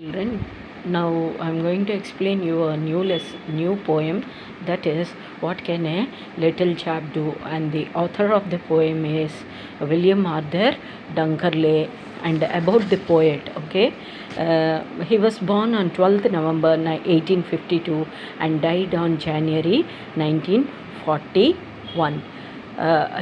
Children, now I'm going to explain you a new poem, that is what can a little chap do, and the author of the poem is William Arthur Dunkerley. And about the poet, okay, he was born on 12th November 1852 and died on January 1941.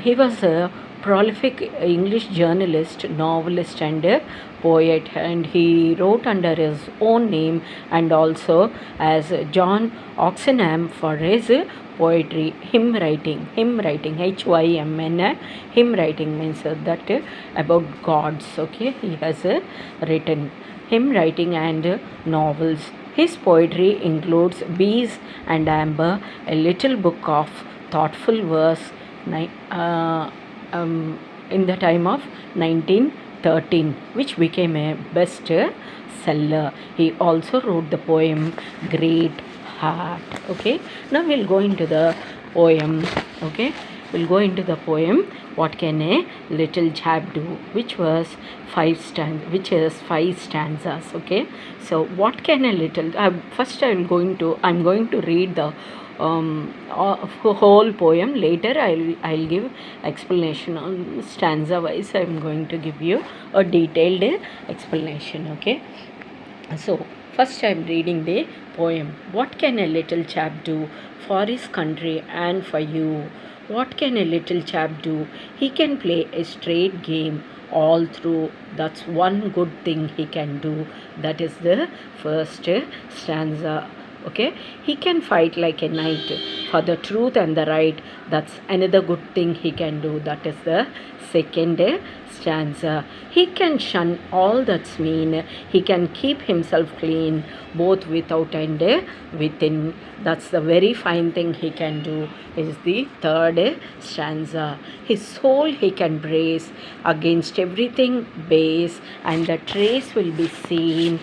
He was a prolific English journalist, novelist, and a poet, and he wrote under his own name and also as John Oxenham for his poetry. Hymn writing, HYMN. Hymn writing means that about gods. Okay, he has written hymn writing and novels. His poetry includes Bees and Amber, a little book of thoughtful verse in the time of 1913, which became a best seller. He also wrote the poem Great Heart. Okay, now we'll go into the poem. Okay, we'll go into the poem What Can a Little Chap Do, which is 5 stanzas. Okay, so what can a little first I'm going to read the whole poem. Later I'll give explanation on stanza wise. I'm going to give you a detailed explanation. Okay, so first I'm reading the poem. What can a little chap do for his country and for you? What can a little chap do? He can play a straight game all through. That's one good thing he can do. That is the first stanza. Okay, he can fight like a knight for the truth and the right. That's another good thing he can do. That is the second stanza. He can shun all that's mean. He can keep himself clean both without and within. That's the very fine thing he can do. Is the third stanza. His soul he can brace against everything base, and the trace will be seen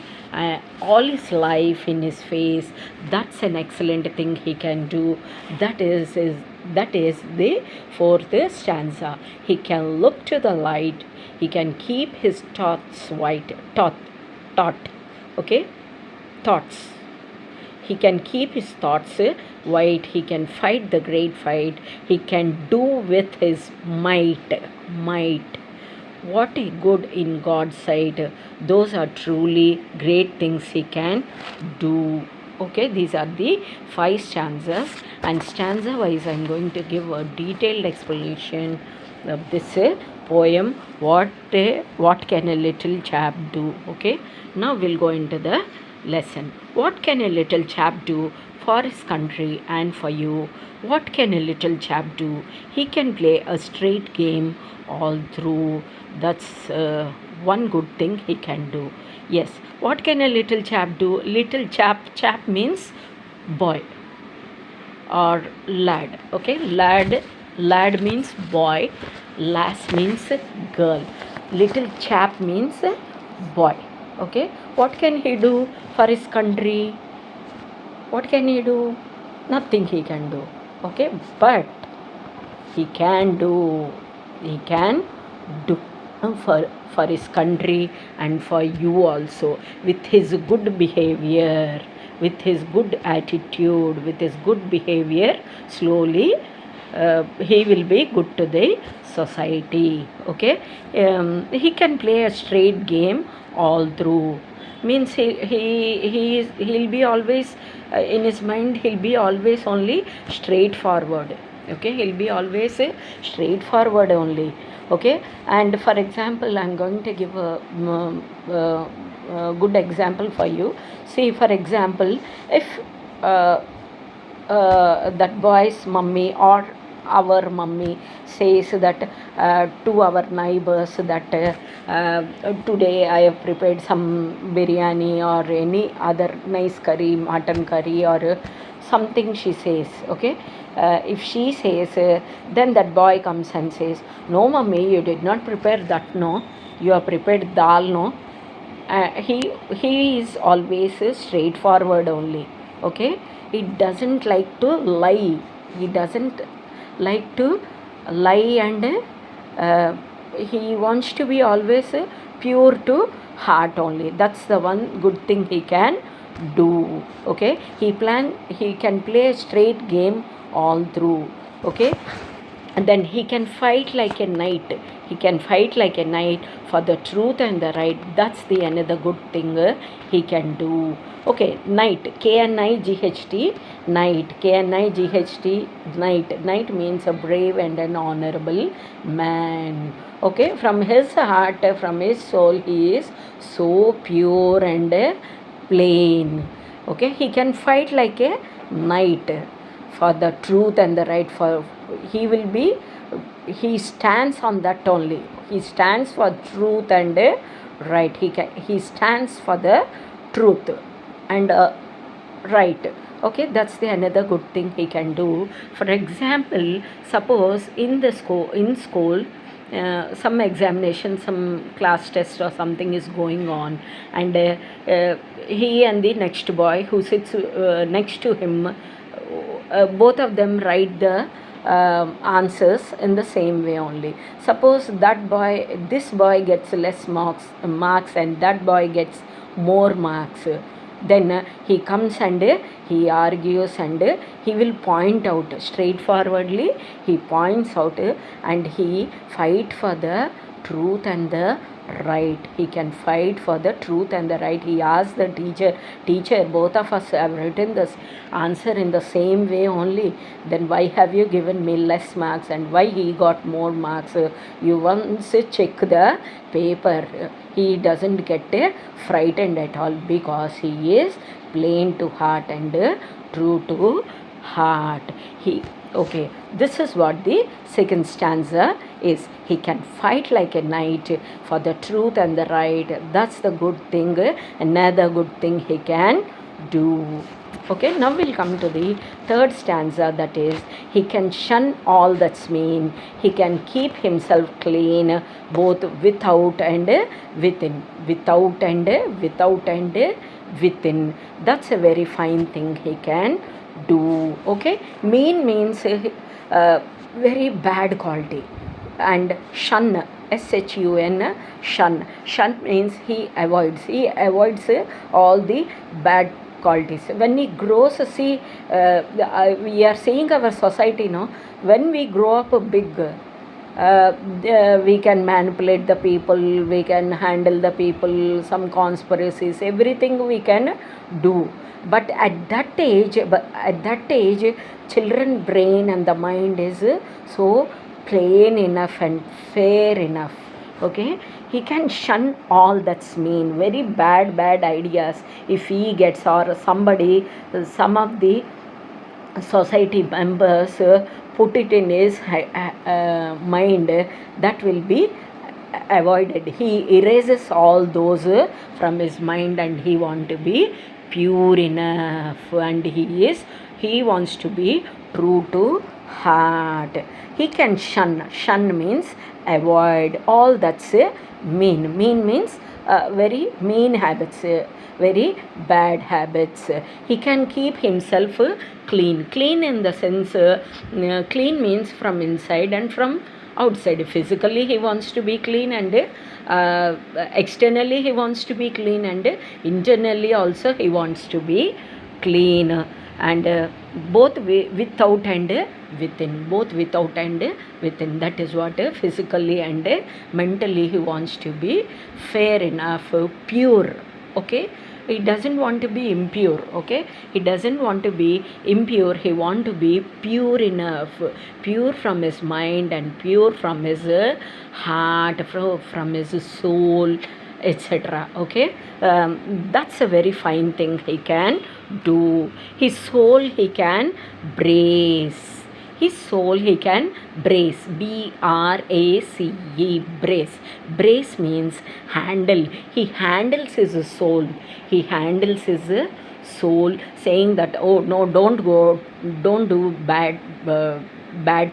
all his life in his face. That's an excellent thing he can do. That is the fourth stanza. He can look to the light. He can keep his thoughts white. Thought. Okay, thoughts. He can keep his thoughts white. He can fight the great fight. He can do with his might. What a good in God's sight. Those are truly great things he can do. Okay, these are the 5 stanzas, and stanza wise I'm going to give a detailed explanation of this poem. What can a little chap do? Okay, now we'll go into the lesson. What can a little chap do for his country and for you? What can a little chap do? He can play a straight game all through. That's one good thing he can do. Yes, what can a little chap do? Little chap means boy or lad. Okay, lad means boy, lass means girl, little chap means boy. Okay, what can he do for his country? What can he do? Nothing he can do. Okay, but he can do for his country and for you also, with his good behavior, with his good attitude, with his good behavior. Slowly he will be good to the society. Okay, he can play a straight game all through. Means he'll be always in his mind, he'll be always only straightforward. Okay, he'll be always straightforward only. Okay, and for example I'm going to give a good example for you. See, for example, if that boy's mummy or our mummy says that to our neighbors that today I have prepared some biryani or any other nice curry, mutton curry or something she says. Okay, if she says, then that boy comes and says, no mummy, you did not prepare that, no, you have prepared dal, no. He is always straightforward only. Okay, he doesn't like to lie. He doesn't like to lie, and he wants to be always pure to heart only. That's the one good thing he can do. Okay, he can play a straight game all through. Okay, and then he can fight like a knight. He can fight like a knight for the truth and the right. That's the another good thing he can do. Okay, knight, Knight, knight, Knight, knight. Knight means a brave and an honorable man. Okay, from his heart, from his soul, he is so pure and plain. Okay, he can fight like a knight for the truth and the right. For he will be, he stands on that only. He stands for truth and right. He stands for the truth and right. Okay, that's the another good thing he can do. For example, suppose in school some examination, some class test or something is going on, and he and the next boy who sits next to him, both of them write the answers in the same way only. Suppose this boy gets less marks and that boy gets more marks, then he comes and he argues and he will point out straightforwardly. He points out and he fight for the truth and the right. He can fight for the truth and the right. He asks the teacher, both of us have written this answer in the same way only, then why have you given me less marks and why he got more marks? You once check the paper. He doesn't get frightened at all because he is plain to heart and true to heart. Okay, this is what the second stanza is. He can fight like a knight for the truth and the right. That's the good thing. Another good thing he can do. Okay, now we'll come to the third stanza, that is, he can shun all that's mean. He can keep himself clean both without and within. Without and within. That's a very fine thing he can do. Okay, mean means very bad quality, and shun, shun, shun means he avoids all the bad qualities. When he grows, see, we are seeing our society, no, when we grow up big, we can manipulate the people, we can handle the people, some conspiracies, everything we can do. But at that age, children brain and the mind is so plain enough and fair enough. Okay, he can shun all that's mean, very bad ideas. If he gets, or somebody, some of the society members put it in his mind, that will be avoided. He erases all those from his mind, and he want to be pure enough, and he wants to be true to heart. He can shun means avoid all that's mean means very mean habits, very bad habits. He can keep himself clean in the sense, clean means from inside and from outside. Physically he wants to be clean, and externally he wants to be clean, and internally also he wants to be clean, and both without and within. That is what physically and mentally he wants to be fair enough, pure. Okay, he doesn't want to be impure. Okay, he doesn't want to be impure. He want to be pure enough, pure from his mind and pure from his heart, from his soul, etc. Okay, that's a very fine thing he can do. His soul he can brace. His soul he can brace. BRACE, brace. Brace means handle. He handles his soul. He handles his soul, saying that, oh no, don't do bad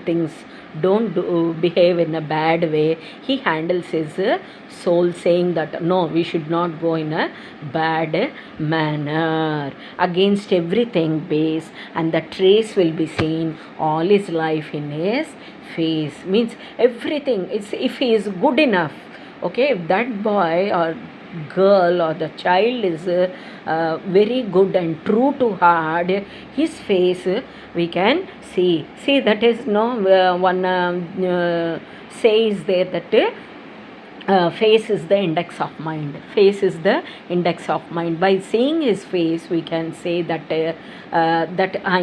things, don't behave in a bad way. He handles his soul, saying that no, we should not go in a bad manner. Against everything base, and the trace will be seen all his life in his face. Means everything is, if he is good enough. Okay, if that boy or girl or the child is very good and true to heart, his face we can see that is no one says there that face is the index of mind. Face is the index of mind. By seeing his face we can say that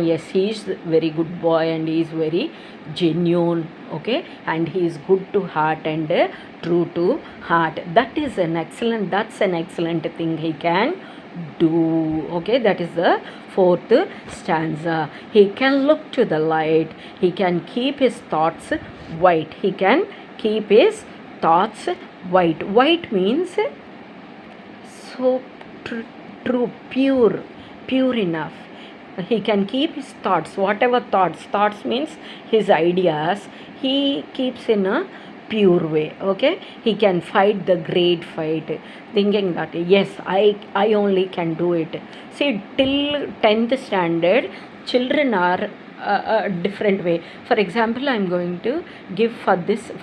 yes, he is very good boy and he is very genuine, okay, and he is good to heart and true to heart. That's an excellent thing he can do, okay. That is the fourth stanza. He can look to the light, he can keep his thoughts white, he can keep his thoughts white means so true, pure enough. He can keep his thoughts, whatever thoughts means his ideas, he keeps in a pure way, okay. He can fight the great fight thinking that yes, I only can do it. See, till 10th standard children are a different way. For example, I'm going to give for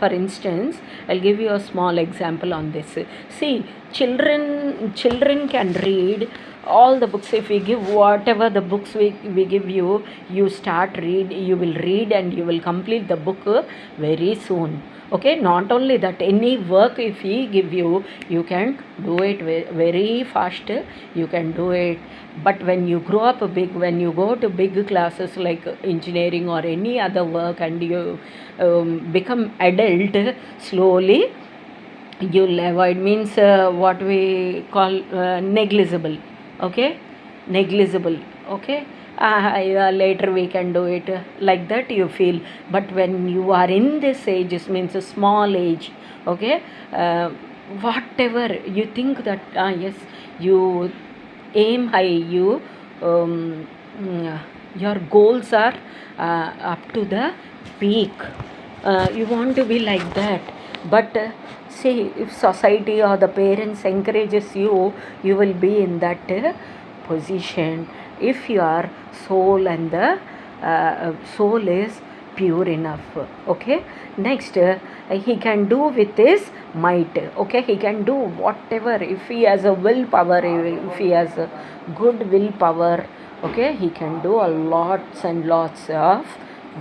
instance, I'll give you a small example on this. See, children can read all the books. If we give whatever the books we give you, you will read and you will complete the book very soon, okay. Not only that, any work if we give you, you can do it very fast, you can do it. But when you grow up when you go to big classes like engineering or any other work and you become adult, slowly you'll avoid, means what we call negligible, okay, negligible, okay. Later we can do it, like that you feel. But when you are in this age, it means a small age, okay, whatever you think that yes, you aim high, you your goals are up to the peak, you want to be like that. But see, if society or the parents encourages you, you will be in that position if your soul and the soul is pure enough, okay. Next, he can do with his might, okay. He can do whatever. If he has a willpower, if he has a good willpower, okay, he can do a lots and lots of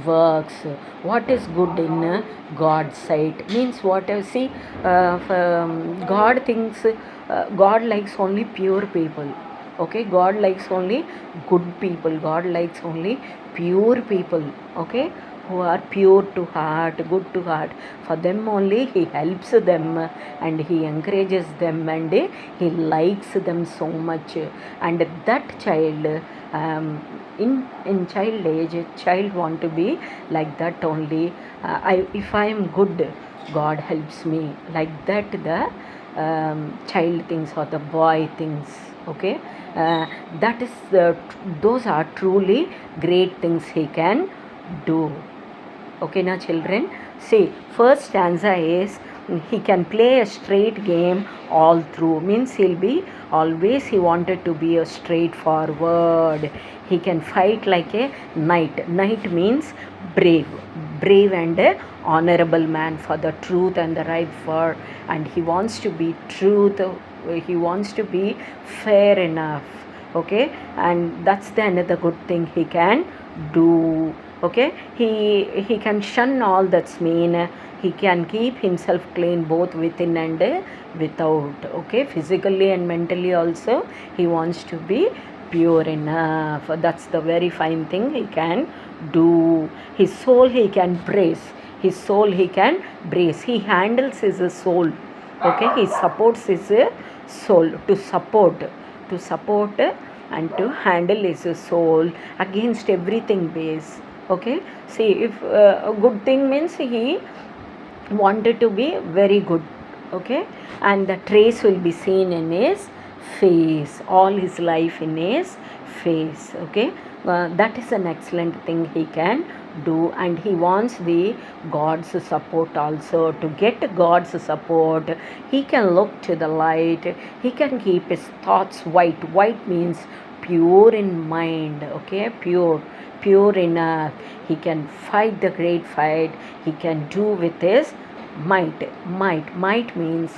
works. What is good in God's sight means whatever. See, God thinks, God likes only pure people, okay. God likes only good people, God likes only pure people, okay, who are pure to heart, good to heart. For them only he helps them and he encourages them and he likes them so much. And that child, in child age, child want to be like that only. If I am good, God helps me, like that the child thinks or the boy thinks, okay. That is those are truly great things he can do, okay. Now children, see, first stanza is he can play a straight game all through, means he'll be always, he wanted to be a straightforward. He can fight like a knight means brave and a honorable man for the truth and the right for, and he wants to be truth, he wants to be fair enough, okay. And that's the another good thing he can do, okay. He can shun all that's mean. He can keep himself clean both within and without, okay. Physically and mentally also he wants to be pure enough. That's the very fine thing he can do. His soul he can brace, his soul he can brace. He handles his soul, okay. He supports his soul, to support and to handle his soul against everything base, okay. See, if a good thing means he wanted to be very good, okay, and the trace will be seen in his face, all his life in his face, okay. That is an excellent thing he can do. And he wants the God's support also. To get God's support, he can look to the light, he can keep his thoughts white means pure in mind, okay, pure enough. He can fight the great fight, he can do with his might means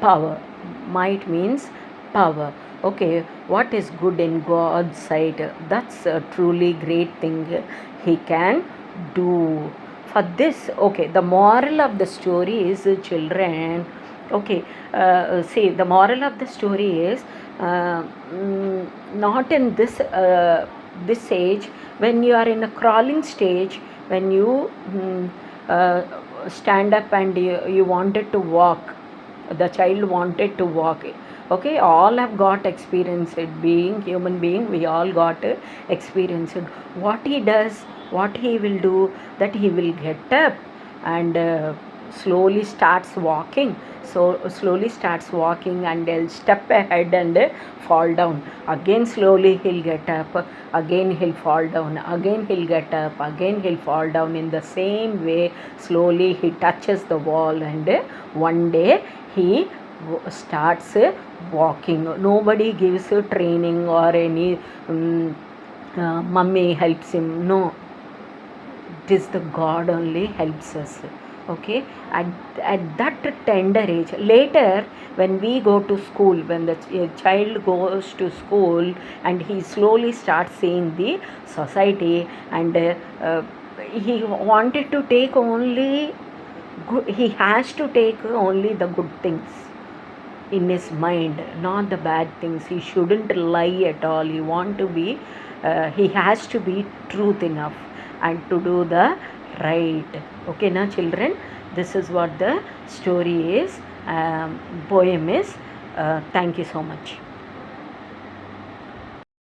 power, Might means power. Okay, what is good in God's sight? That's a truly great thing he can do. For this, okay, the moral of the story is children. Okay, see, the moral of the story is not in this age, when you are in a crawling stage, when you stand up and you wanted to walk, the child wanted to walk. Okay, all have got experience it, being human being, we all got experience it. What he does, what he will do, that he will get up and slowly starts walking. So slowly starts walking and he'll step ahead and fall down. Again slowly he'll get up, again he'll fall down, again he'll get up, again he'll fall down. In the same way, slowly he touches the wall and one day he starts walking. Nobody gives training or any mummy helps him. No, it is the God only helps us. Okay, at that tender age, later when we go to school, when the child goes to school and he slowly starts seeing the society, and he wanted to take only good, he has to take only the good things in his mind, not the bad things. He shouldn't lie at all. He want to be he has to be truth enough and to do the right. Okay, now children, this is what the story is, poem is. Thank you so much.